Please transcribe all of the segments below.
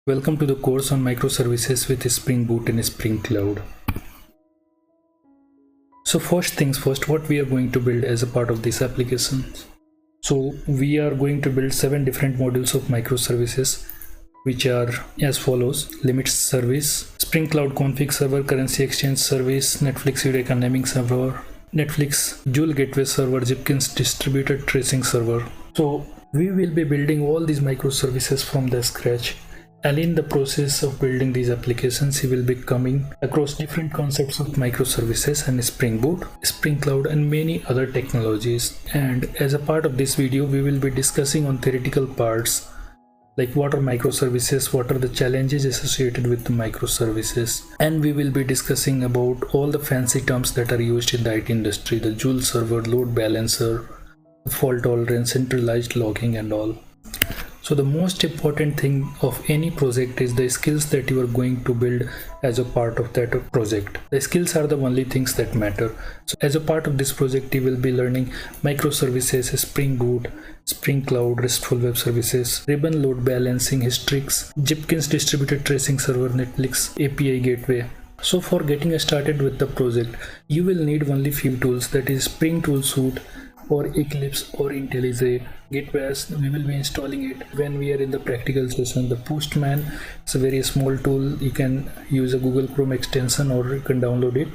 Welcome to the course on microservices with Spring Boot and Spring Cloud. So first things first, what we are going to build as a part of this application. So we are going to build 7 different modules of microservices, which are as follows: limit service, Spring Cloud config server, currency exchange service, Nexflix Eureka naming server, Nexflix ZUUL gateway server, Jenkins distributed tracing server. So we will be building all these microservices from the scratch. And in the process of building these applications, he will be coming across different concepts of microservices and Spring Boot, Spring Cloud, and many other technologies. And as a part of this video, we will be discussing on theoretical parts like what are microservices, what are the challenges associated with the microservices, and we will be discussing about all the fancy terms that are used in the IT industry, the ZUUL server, load balancer, fault tolerance, centralized logging, and all. So the most important thing of any project is the skills that you are going to build as a part of that project. The skills are the only things that matter. So as a part of this project, you will be learning microservices, Spring Boot, Spring Cloud, RESTful web services, Ribbon load balancing, Hystrix, Jenkins distributed tracing server, Nexflix API gateway. So for getting started with the project, you will need only few tools, that is Spring Tool Suite or Eclipse or IntelliJ. Gateways, we will be installing it when we are in the practical session. The Postman is a very small tool. You can use a Google Chrome extension or you can download it.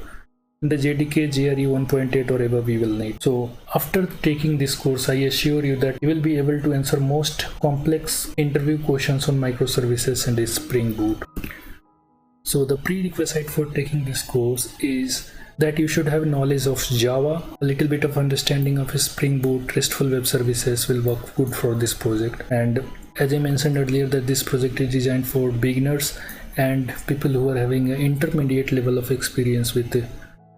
The JDK, JRE 1.8 or above we will need. So after taking this course, I assure you that you will be able to answer most complex interview questions on microservices and Spring Boot. So the prerequisite for taking this course is that you should have knowledge of Java, a little bit of understanding of Spring Boot, RESTful web services will work good for this project. And as I mentioned earlier, that this project is designed for beginners and people who are having an intermediate level of experience with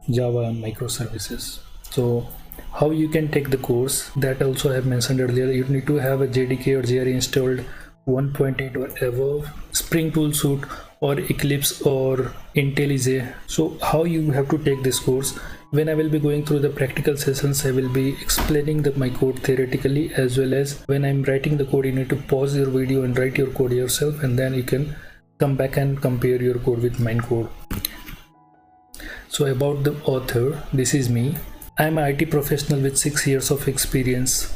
Java and microservices. So how you can take the course, that also I have mentioned earlier. You need to have a JDK or JRE installed 1.8 or above, Spring Tool Suite or Eclipse or IntelliJ. So how you have to take this course? When I will be going through the practical sessions, I will be explaining my code theoretically, as well as when I'm writing the code, you need to pause your video and write your code yourself, and then you can come back and compare your code with mine code. So about the author, this is me. I'm an IT professional with 6 years of experience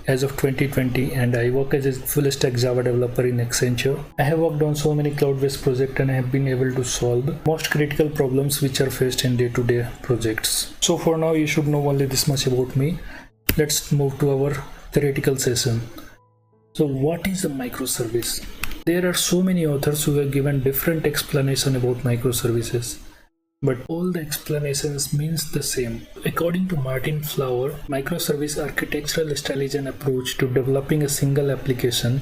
as of 2020, and I work as a full stack Java developer in Accenture. I have worked on so many cloud-based projects and I have been able to solve most critical problems which are faced in day-to-day projects. So for now, you should know only this much about me. Let's move to our theoretical session. So what is a microservice? There are so many authors who have given different explanation about microservices, but all the explanations means the same. According to Martin Flower, microservice architectural style is an approach to developing a single application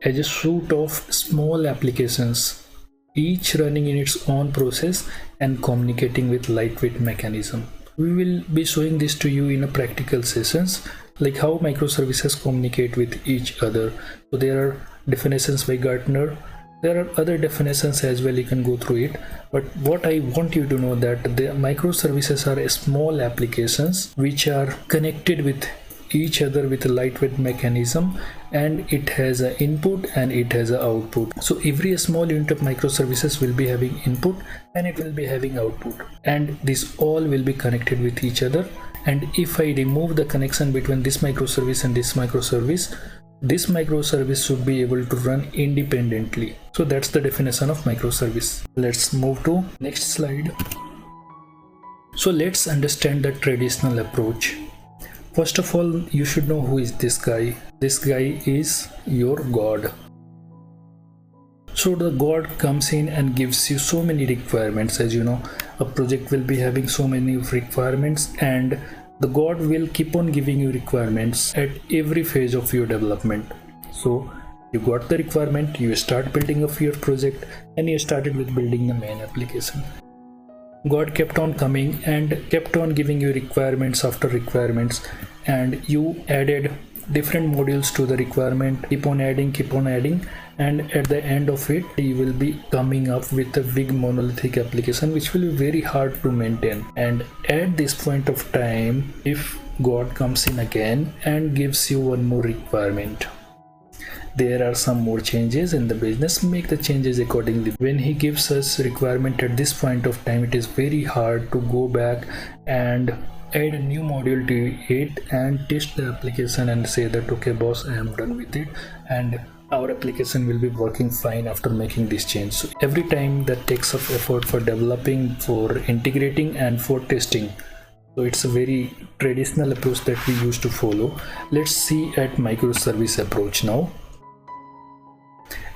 as a suite of small applications, each running in its own process and communicating with lightweight mechanism. We will be showing this to you in a practical sessions, like how microservices communicate with each other. So there are definitions by Gartner. There are other definitions as well, you can go through it. But what I want you to know that the microservices are small applications which are connected with each other with a lightweight mechanism, and it has an input and it has an output. So every small unit of microservices will be having input and it will be having output, and this all will be connected with each other. And if I remove the connection between this microservice and this microservice should be able to run independently. So that's the definition of microservice. Let's move to next slide. So let's understand the traditional approach. First of all, you should know who is this guy. This guy is your God. So the God comes in and gives you so many requirements. As you know, a project will be having so many requirements, and the God will keep on giving you requirements at every phase of your development. So you got the requirement, you start building up your project, and you started with building the main application. God kept on coming and kept on giving you requirements after requirements, and you added different modules to the requirement, keep on adding, and at the end of it, you will be coming up with a big monolithic application which will be very hard to maintain. And at this point of time, if God comes in again and gives you one more requirement, there are some more changes in the business, make the changes accordingly. When he gives us requirement at this point of time, it is very hard to go back and add a new module to it and test the application and say that okay boss, I am done with it and our application will be working fine after making this change. So every time that takes up effort for developing, for integrating and for testing. So it's a very traditional approach that we used to follow. Let's see at microservice approach now.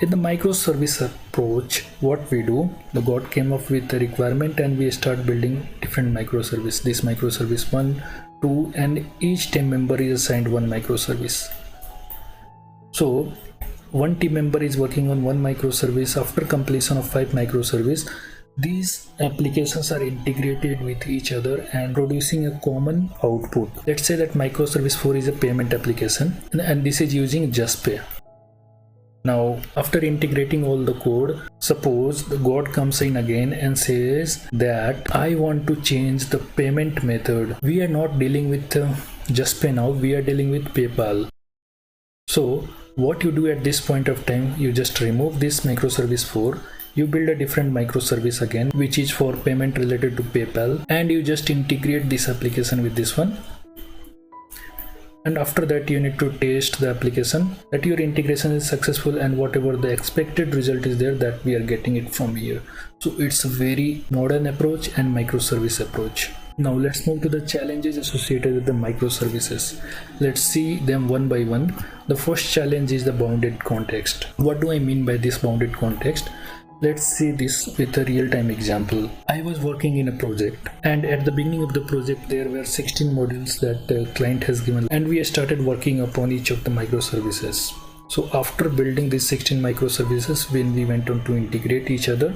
In the microservice approach, what we do, the God came up with a requirement and we start building different microservice. This microservice 1, 2, and each team member is assigned one microservice. So one team member is working on one microservice. After completion of 5 microservices, these applications are integrated with each other and producing a common output. Let's say that microservice 4 is a payment application and this is using JustPay. Now after integrating all the code, suppose the God comes in again and says that I want to change the payment method. We are not dealing with JustPay now, we are dealing with PayPal. So what you do at this point of time, you just remove this microservice 4, you build a different microservice again which is for payment related to PayPal, and you just integrate this application with this one. And after that you need to test the application that your integration is successful and whatever the expected result is there, that we are getting it from here. So it's a very modern approach and microservice approach. Now let's move to the challenges associated with the microservices. Let's see them one by one. The first challenge is the bounded context. What do I mean by this bounded context? Let's see this with a real-time example. I was working in a project and at the beginning of the project there were 16 modules that the client has given and we started working upon each of the microservices. So after building these 16 microservices, when we went on to integrate each other,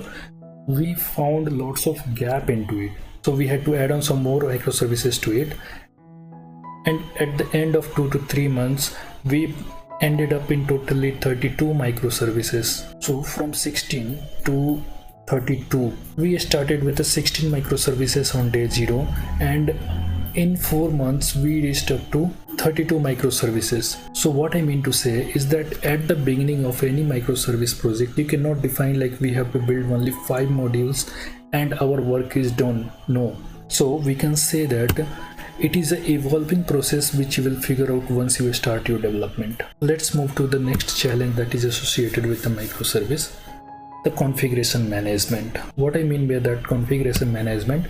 we found lots of gap into it. So we had to add on some more microservices to it, and at the end of 2 to 3 months we ended up in totally 32 microservices. So from 16 to 32, we started with the 16 microservices on day 0 and in 4 months we reached up to 32 microservices. So what I mean to say is that at the beginning of any microservice project, you cannot define like we have to build only 5 modules and our work is done. No. So we can say that it is an evolving process which you will figure out once you start your development. Let's move to the next challenge that is associated with the microservice, the configuration management. What I mean by that configuration management,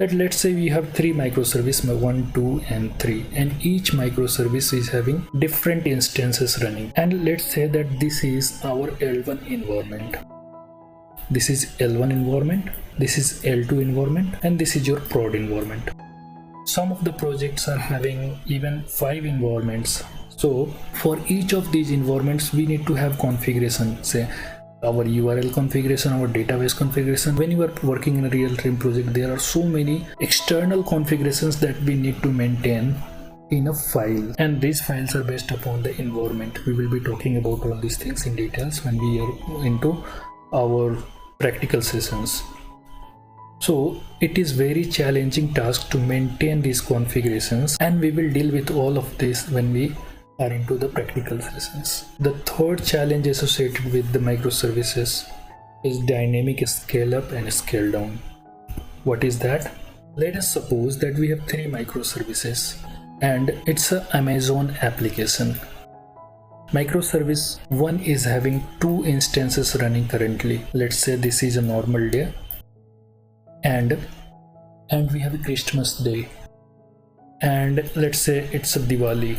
that let's say we have 3 microservices, 1, 2 and 3, and each microservice is having different instances running, and let's say that this is our L1 environment, this is L1 environment, this is L2 environment, and this is your prod environment. Some of the projects are having even 5 environments. So for each of these environments we need to have configuration, say our URL configuration, our database configuration. When you are working in a real-time project, there are so many external configurations that we need to maintain in a file, and these files are based upon the environment. We will be talking about all these things in details when we are into our practical sessions. So it is very challenging task to maintain these configurations, and we will deal with all of this when we are into the practical sessions. The third challenge associated with the microservices is dynamic scale up and scale down. What is that? Let us suppose that we have 3 microservices and it's an Amazon application. Microservice 1 is having 2 instances running currently. Let's say this is a normal day and we have a Christmas day, and let's say it's a Diwali.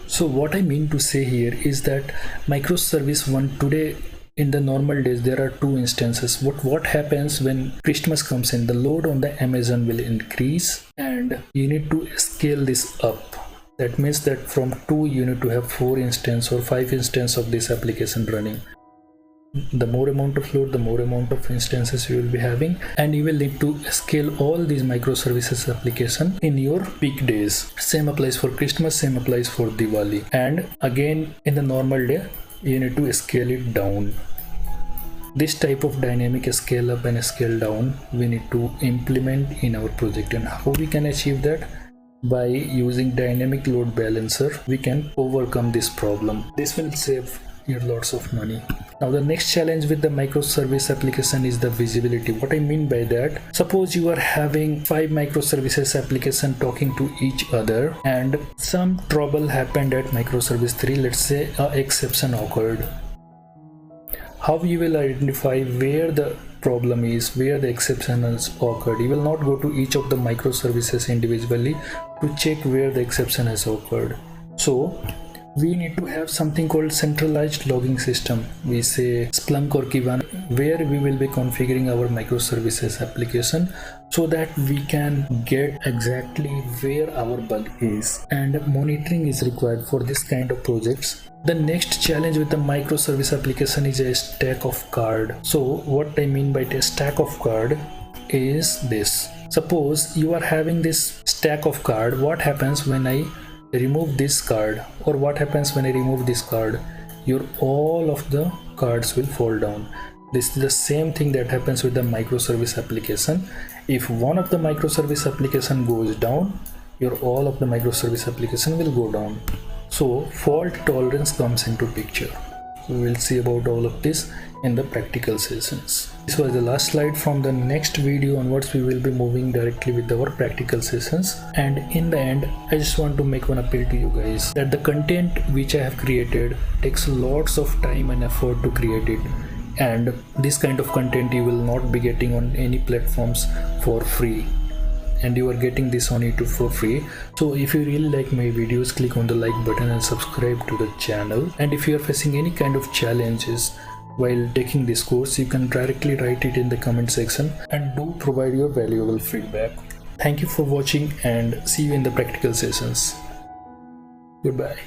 So what I mean to say here is that microservice 1 today, in the normal days there are 2 instances. What happens when Christmas comes in, the load on the Amazon will increase and you need to scale this up. That means that from 2 you need to have 4 instances or 5 instances of this application running. The more amount of load, the more amount of instances you will be having, and you will need to scale all these microservices application in your peak days. Same applies for Christmas, same applies for Diwali, and again in the normal day you need to scale it down. This type of dynamic scale up and scale down we need to implement in our project. And how we can achieve that? by using dynamic load balancer, we can overcome this problem. This will save you lots of money. Now the next challenge with the microservice application is the visibility. What I mean by that, suppose you are having 5 microservices application talking to each other and some trouble happened at microservice 3. Let's say an exception occurred. How you will identify where the problem is, where the exception has occurred? You will not go to each of the microservices individually to check where the exception has occurred. So we need to have something called centralized logging system. We say Splunk or Kibana, where we will be configuring our microservices application so that we can get exactly where our bug is, and monitoring is required for this kind of projects. The next challenge with the microservice application is a stack of card. So what I mean by a stack of card is this. Suppose you are having this stack of card. What happens when I remove this card, or what happens when I remove this card? All of the cards will fall down. This is the same thing that happens with the microservice application. If one of the microservice application goes down, all of the microservice application will go down. So fault tolerance comes into picture. We will see about all of this in the practical sessions. This was the last slide. From the next video onwards, we will be moving directly with our practical sessions. And in the end, I just want to make one appeal to you guys that the content which I have created takes lots of time and effort to create it. And this kind of content you will not be getting on any platforms for free. And you are getting this on YouTube for free. So if you really like my videos, click on the like button and subscribe to the channel. And if you are facing any kind of challenges while taking this course, you can directly write it in the comment section and do provide your valuable feedback. Thank you for watching and see you in the practical sessions. Goodbye.